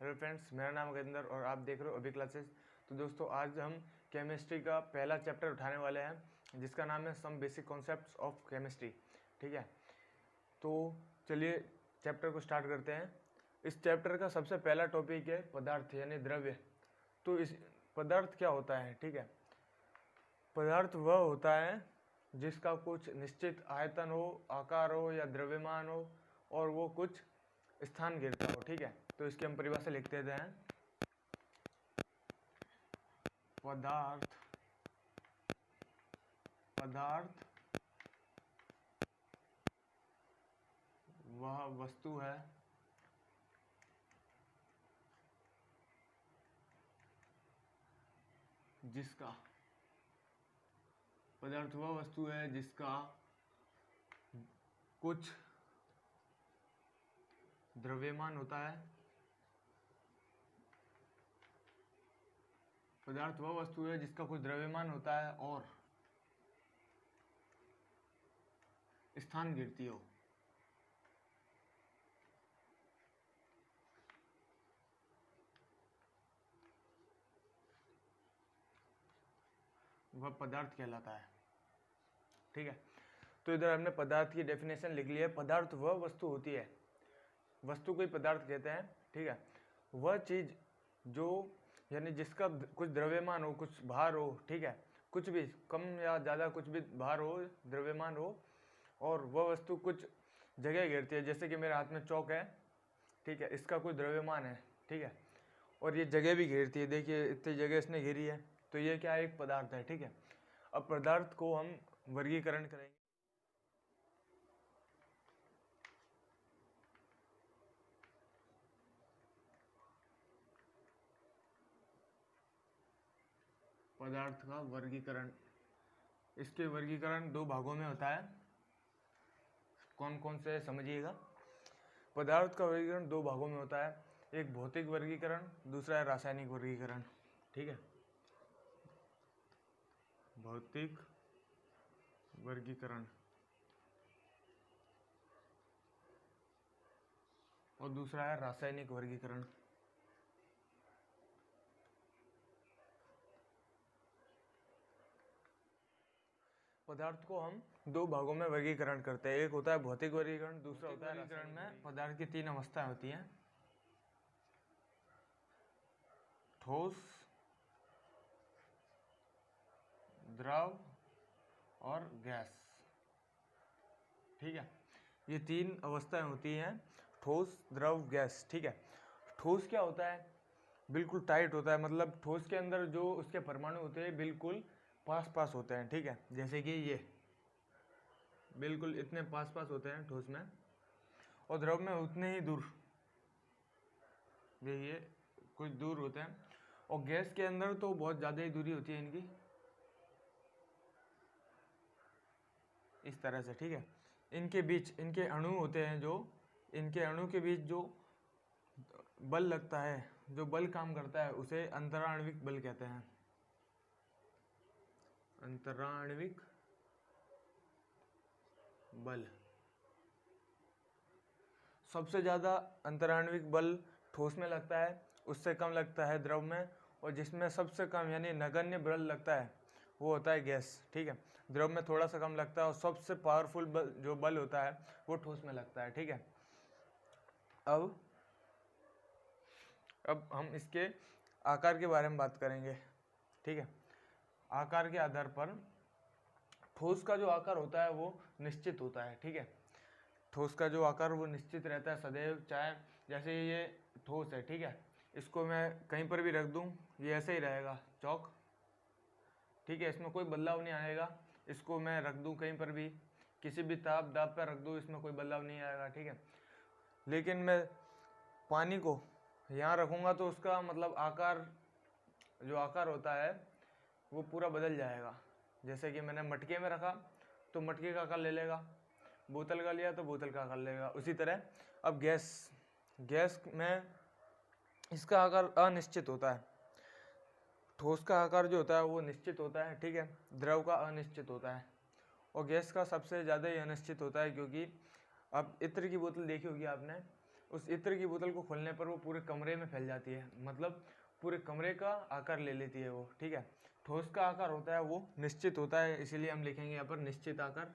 Hello friends, मेरा नाम गजेंद्र और आप देख रहे हो अभी क्लासेस। तो दोस्तों, आज हम केमिस्ट्री का पहला चैप्टर उठाने वाले हैं जिसका नाम है some basic concepts of chemistry. ठीक है, तो चलिए चैप्टर को स्टार्ट करते हैं। इस चैप्टर का सबसे पहला टॉपिक है पदार्थ यानी द्रव्य। तो इस पदार्थ क्या होता है? ठीक है, पदार्थ वह होता है जिसका कुछ निश्चित आयतन हो, आकार हो या द्रव्यमान हो और वो कुछ स्थान घेरता हो। ठीक है, तो इसकी हम परिभाषा लिख देते हैं। पदार्थ पदार्थ वह वस्तु है जिसका पदार्थ वह वस्तु है जिसका कुछ द्रव्यमान होता है। पदार्थ वह वस्तु है जिसका कुछ द्रव्यमान होता है और स्थान घेरती हो। वह पदार्थ कहलाता है। ठीक है, तो इधर हमने पदार्थ की डेफिनेशन लिख ली है। पदार्थ वह वस्तु होती है, वस्तु को ही पदार्थ कहते हैं। ठीक है, वह चीज जो यानी जिसका कुछ द्रव्यमान हो, कुछ भार हो। ठीक है, कुछ भी कम या ज़्यादा कुछ भी भार हो, द्रव्यमान हो, और वह वस्तु कुछ जगह घेरती है। जैसे कि मेरे हाथ में चौक है, ठीक है, इसका कोई द्रव्यमान है। ठीक है, और ये जगह भी घेरती है। देखिए इतनी जगह इसने घेरी है, तो ये क्या है? एक पदार्थ है। ठीक है, अब पदार्थ को हम वर्गीकरण करेंगे। पदार्थ का वर्गीकरण, इसके वर्गीकरण दो भागों में होता है। कौन कौन से समझिएगा। पदार्थ का वर्गीकरण दो भागों में होता है, एक भौतिक वर्गीकरण, दूसरा है रासायनिक वर्गीकरण। ठीक है, भौतिक वर्गीकरण और दूसरा है रासायनिक वर्गीकरण। पदार्थ को हम दो भागों में वर्गीकरण करते हैं, एक होता है भौतिक वर्गीकरण, दूसरा होता है वर्गीकरण में पदार्थ की तीन अवस्थाएं होती हैं: ठोस, द्रव और गैस। ठीक है, ये तीन अवस्थाएं होती हैं: ठोस, द्रव, गैस। ठीक है, ठोस क्या होता है? बिल्कुल टाइट होता है, मतलब ठोस के अंदर जो उसके परमाणु होते हैं बिल्कुल पास पास होते हैं। ठीक है, जैसे कि ये बिल्कुल इतने पास पास होते हैं ठोस में, और द्रव में उतने ही दूर, ये कुछ दूर होते हैं, और गैस के अंदर तो बहुत ज़्यादा ही दूरी होती है इनकी, इस तरह से। ठीक है, इनके बीच इनके अणु होते हैं, जो इनके अणु के बीच जो बल लगता है, जो बल काम करता है, उसे अंतराण्विक बल कहते हैं। अंतराण्विक बल। सबसे ज़्यादा अंतराण्विक बल ठोस में लगता है, उससे कम लगता है द्रव में, और जिसमें सबसे कम यानी नगण्य बल लगता है वो होता है गैस। ठीक है, द्रव में थोड़ा सा कम लगता है, और सबसे पावरफुल बल जो बल होता है वो ठोस में लगता है। ठीक है, अब हम इसके आकार के बारे में बात करेंगे। ठीक है, आकार के आधार पर ठोस का जो आकार होता है वो निश्चित होता है। ठीक है, ठोस का जो आकार वो निश्चित रहता है सदैव, चाहे जैसे ये ठोस है। ठीक है, इसको मैं कहीं पर भी रख दूं ये ऐसे ही रहेगा, चौक। ठीक है, इसमें कोई बदलाव नहीं आएगा। इसको मैं रख दूं कहीं पर भी, किसी भी ताप दाब पर रख दूं, इसमें कोई बदलाव नहीं आएगा। ठीक है, लेकिन मैं पानी को यहाँ रखूँगा तो उसका मतलब आकार, जो आकार होता है वो पूरा बदल जाएगा। जैसे कि मैंने मटके में रखा तो मटके का आकार ले लेगा, बोतल का लिया तो बोतल का आकार लेगा, उसी तरह। अब गैस में इसका आकार अनिश्चित होता है, ठोस का आकार जो होता है वो निश्चित होता है। ठीक है, द्रव का अनिश्चित होता है, और गैस का सबसे ज़्यादा ही अनिश्चित होता है, क्योंकि अब इत्र की बोतल देखी होगी आपने, उस इत्र की बोतल को खोलने पर वो पूरे कमरे में फैल जाती है, मतलब पूरे कमरे का आकार ले लेती है वो, ठीक है। ठोस का आकार होता है वो निश्चित होता है, इसीलिए हम लिखेंगे यहाँ पर निश्चित आकार।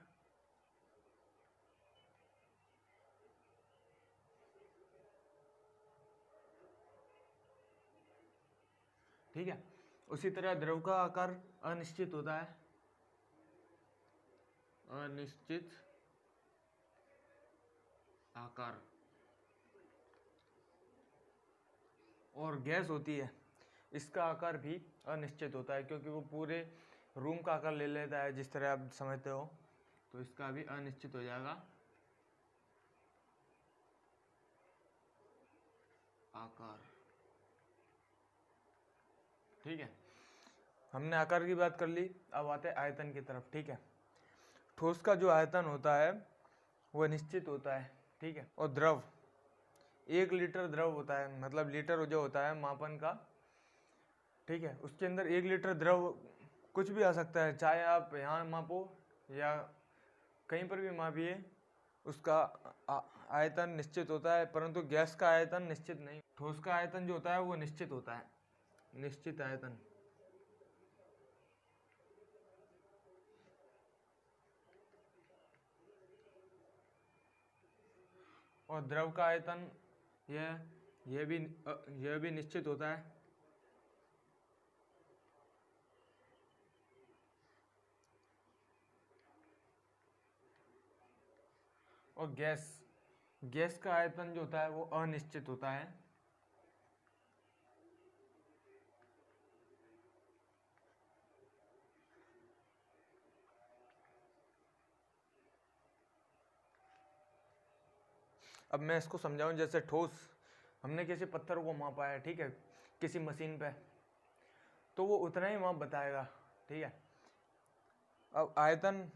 ठीक है। उसी तरह द्रव का आकार अनिश्चित होता है, अनिश्चित आकार। और गैस होती है, इसका आकार भी अनिश्चित होता है, क्योंकि वो पूरे रूम का आकार ले लेता है, जिस तरह आप समझते हो, तो इसका भी अनिश्चित हो जाएगा आकार। ठीक है, हमने आकार की बात कर ली, अब आते हैं आयतन की तरफ। ठीक है, ठोस का जो आयतन होता है वह निश्चित होता है, ठीक है। और द्रव, 1 लीटर द्रव होता है, मतलब लीटर जो होता है मापन का, ठीक है, उसके अंदर 1 लीटर द्रव कुछ भी आ सकता है, चाहे आप यहाँ मापो या कहीं पर भी मापिए, उसका आयतन निश्चित होता है। परंतु गैस का आयतन निश्चित नहीं, ठोस का आयतन जो होता है वो निश्चित होता है, निश्चित आयतन। और द्रव का आयतन यह भी निश्चित होता है। और गैस का आयतन जो होता है वो अनिश्चित होता है। अब मैं इसको समझाऊं, जैसे ठोस, हमने किसी पत्थर को मापा है, ठीक है, किसी मशीन पे, तो वो उतना ही माप बताएगा, ठीक है। अब आयतन,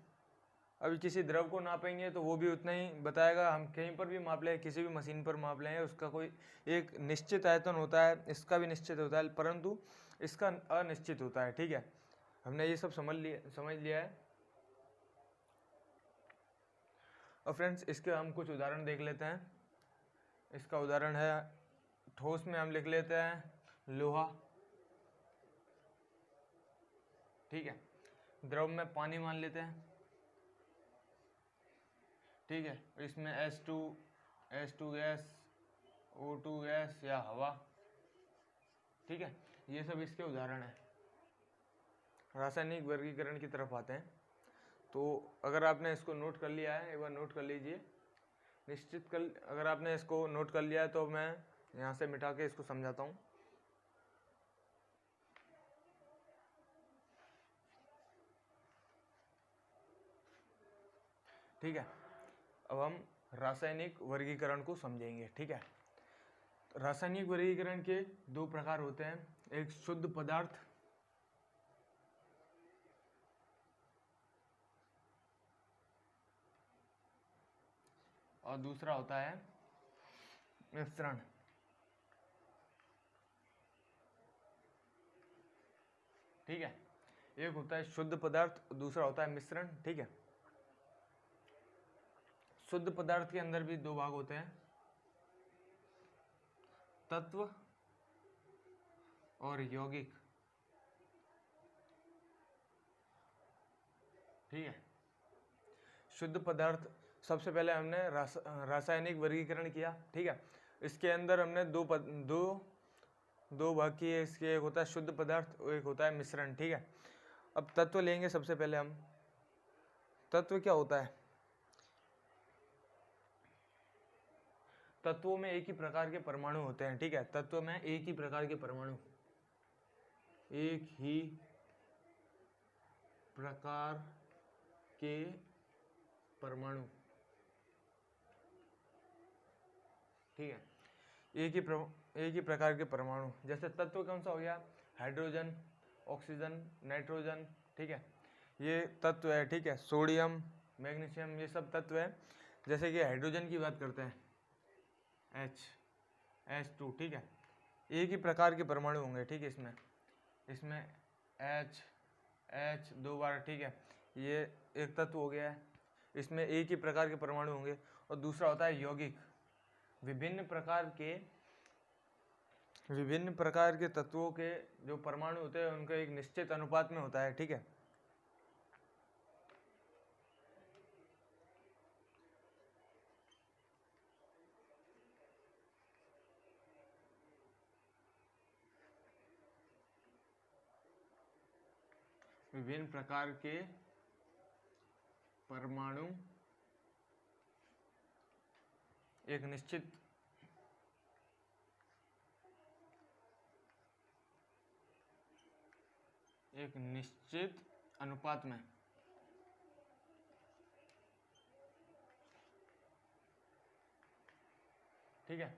अभी किसी द्रव को नापेंगे तो वो भी उतना ही बताएगा। हम कहीं पर भी माप लें, किसी भी मशीन पर माप लें, उसका कोई एक निश्चित आयतन होता है, इसका भी निश्चित होता है, परंतु इसका अनिश्चित होता है, ठीक है। हमने ये सब समझ लिया है। और फ्रेंड्स, इसके हम कुछ उदाहरण देख लेते हैं। इसका उदाहरण है, ठोस में हम लिख लेते हैं लोहा, ठीक है। द्रव में पानी मान लेते हैं, ठीक है। इसमें H2 गैस, O2 गैस या हवा, ठीक है। ये सब इसके उदाहरण हैं। रासायनिक वर्गीकरण की तरफ आते हैं। तो अगर आपने इसको नोट कर लिया है, एक बार नोट कर लीजिए, अगर आपने इसको नोट कर लिया है तो मैं यहाँ से मिटा के इसको समझाता हूँ। ठीक है, अब हम रासायनिक वर्गीकरण को समझेंगे, ठीक है। रासायनिक वर्गीकरण के 2 प्रकार होते हैं, एक शुद्ध पदार्थ और दूसरा होता है मिश्रण। ठीक है, एक होता है शुद्ध पदार्थ, दूसरा होता है मिश्रण, ठीक है। शुद्ध पदार्थ के अंदर भी 2 भाग होते हैं, तत्व और यौगिक, ठीक है। शुद्ध पदार्थ, सबसे पहले हमने रासायनिक वर्गीकरण किया, ठीक है। इसके अंदर हमने दो भाग किए, इसके एक होता है शुद्ध पदार्थ और एक होता है मिश्रण, ठीक है। अब तत्व लेंगे सबसे पहले हम। तत्व क्या होता है? तत्वों में एक ही प्रकार के परमाणु होते हैं, ठीक है। तत्व में एक ही प्रकार के परमाणु, एक ही प्रकार के परमाणु, ठीक है। एक ही प्रकार के परमाणु, जैसे तत्व कौन सा हो गया? हाइड्रोजन, ऑक्सीजन, नाइट्रोजन, ठीक है, ये तत्व है, ठीक है। सोडियम, मैग्नीशियम, ये सब तत्व है। जैसे कि हाइड्रोजन की बात करते हैं, H2, ठीक है, एक ही प्रकार के परमाणु होंगे, ठीक है। इसमें H 2 बार, ठीक है, ये एक तत्व हो गया है। इसमें एक ही प्रकार के परमाणु होंगे। और दूसरा होता है यौगिक। विभिन्न प्रकार के तत्वों के जो परमाणु होते हैं उनका एक निश्चित अनुपात में होता है। ठीक है, विभिन्न प्रकार के परमाणु एक निश्चित अनुपात में ठीक है।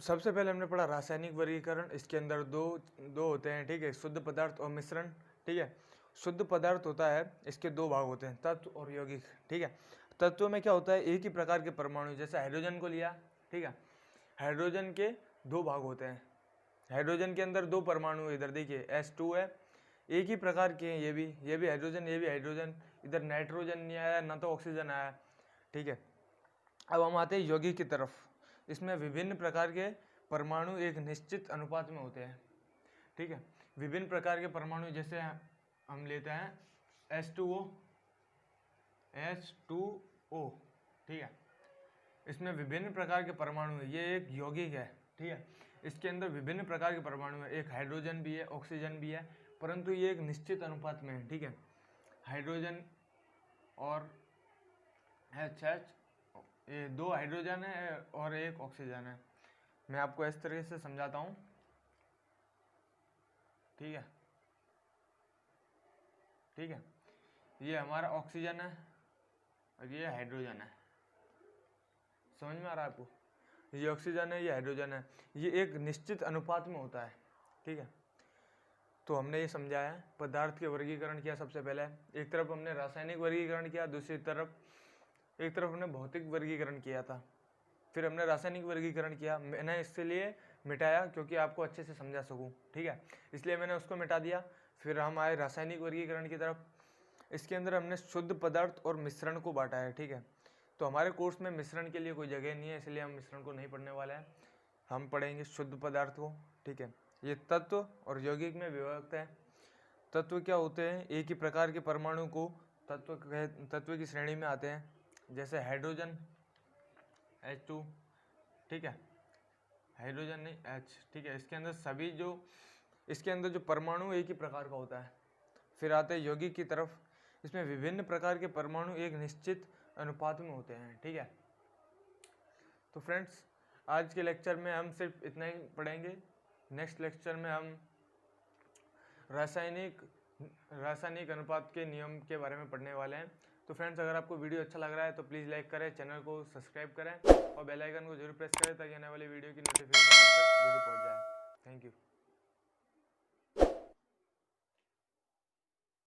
सबसे पहले हमने पढ़ा रासायनिक वर्गीकरण। इसके अंदर दो होते हैं। ठीक है, शुद्ध पदार्थ और मिश्रण। ठीक है, शुद्ध पदार्थ होता है, इसके दो भाग होते हैं, तत्व और यौगिक। ठीक है, तत्व में क्या होता है, एक ही प्रकार के परमाणु, जैसे हाइड्रोजन को लिया। ठीक है, हाइड्रोजन के दो भाग होते हैं। हाइड्रोजन के अंदर दो परमाणु, इधर देखिए H2 है, एक ही प्रकार के हैं। ये भी हाइड्रोजन, ये भी हाइड्रोजन। इधर नाइट्रोजन नहीं आया, ना तो ऑक्सीजन आया। ठीक है, अब हम आते हैं यौगिक की तरफ। इसमें विभिन्न प्रकार के परमाणु एक निश्चित अनुपात में होते हैं। ठीक है, विभिन्न प्रकार के परमाणु, जैसे हम लेते हैं H2O। ठीक है, इसमें विभिन्न प्रकार के परमाणु है, ये एक यौगिक है। ठीक है, इसके अंदर विभिन्न प्रकार के परमाणु है, एक हाइड्रोजन भी है, ऑक्सीजन भी है, परंतु ये एक निश्चित अनुपात में है। ठीक है, हाइड्रोजन और HH, ये दो हाइड्रोजन है और एक ऑक्सीजन है। मैं आपको इस तरीके से समझाता हूँ। ठीक है, ये हमारा ऑक्सीजन है और ये हाइड्रोजन है। समझ में आ रहा है आपको? ये ऑक्सीजन है, ये हाइड्रोजन है, ये एक निश्चित अनुपात में होता है। ठीक है, तो हमने ये समझाया है, पदार्थ के वर्गीकरण किया। सबसे पहले एक तरफ हमने रासायनिक वर्गीकरण किया, दूसरी तरफ एक तरफ हमने भौतिक वर्गीकरण किया था। फिर हमने रासायनिक वर्गीकरण किया। मैंने इसलिए मिटाया क्योंकि आपको अच्छे से समझा सकूं। ठीक है, इसलिए मैंने उसको मिटा दिया। फिर हम आए रासायनिक वर्गीकरण की तरफ। इसके अंदर हमने शुद्ध पदार्थ और मिश्रण को बांटा है। ठीक है, तो हमारे कोर्स में मिश्रण के लिए कोई जगह नहीं है, इसलिए हम मिश्रण को नहीं पढ़ने वाले हैं। हम पढ़ेंगे शुद्ध पदार्थ को। ठीक है, ये तत्व और यौगिक में विभक्त है। तत्व क्या होते हैं, एक ही प्रकार के परमाणु को तत्व की श्रेणी में आते हैं, जैसे हाइड्रोजन H2। ठीक है, हाइड्रोजन नहीं H। ठीक है, इसके अंदर जो परमाणु एक ही प्रकार का होता है। फिर आते हैं यौगिक की तरफ। इसमें विभिन्न प्रकार के परमाणु एक निश्चित अनुपात में होते हैं। ठीक है, तो फ्रेंड्स, आज के लेक्चर में हम सिर्फ इतना ही पढ़ेंगे। नेक्स्ट लेक्चर में हम रासायनिक अनुपात के नियम के बारे में पढ़ने वाले हैं। तो फ्रेंड्स, अगर आपको वीडियो अच्छा लग रहा है तो प्लीज़ लाइक करें, चैनल को सब्सक्राइब करें और बेल आइकन को जरूर प्रेस करें ताकि आने वाली वीडियो की नोटिफिकेशन आप तक